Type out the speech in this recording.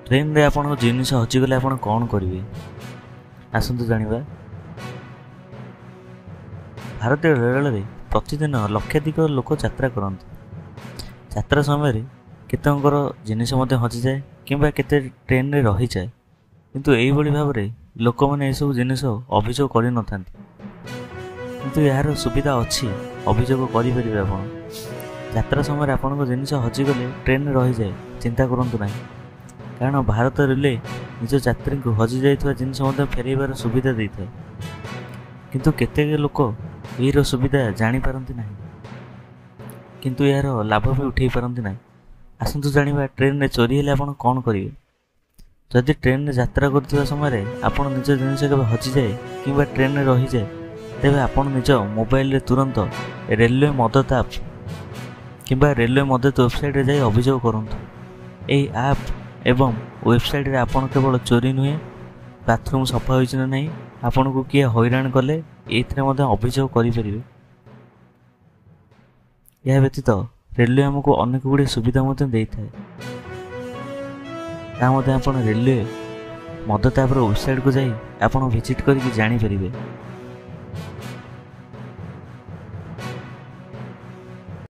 Train रे आपण जिनिस हजिगले आपण कौन करेंगे आसतु जाना। भारतीय रेल में प्रतिदिन लक्षाधिक लोक यात्रा करते। यात्रा समय केतकर जिनिस हजि जाए कि ट्रेन रे रही जाए, किंतु यही भाव में लोक मैंने सब जिनिस अभियोग कर न था, किंतु यार सुविधा अच्छी अभियोग करें। आप यात्रा समय आपण जिनिस हजिगले ट्रेन रही जाए चिंता करूँ ना, कारण भारत रेलवे निज यात्री को हजि जाइए जिनिस फेरइबार सुविधा दे था, किंतु केते लोक यही सुविधा जापारती ना, किंतु यार लाभ भी उठे पारती ना। आसतु जाना ट्रेन रे चोरी हेले आपण कौन करेंगे। जदि ट्रेन रे यात्रा करथिबा समय आपण निज जिनिस के हजि जाए कि ट्रेन रे रही जाए, तेबे आपण निज मोबाइल रे तुरंत रेलवे मदद ऐप कि रेलवे मदद वेबसाइट रे जाई अभियोग करंतु। एई ऐप एवं वेबसाइट रे आपण केवल चोरी नुहे, बाथरूम सफा होइछ ना नहीं, आपण को किए हैरान कले एथरे मध्य अभियोग करें। यह व्यतीत रेलवे आमको अनेक गुड़े सुविधा दे थाए। आप रेलवे मदद ऐप वेबसाइट को जाई आप विजिट करके जानीपर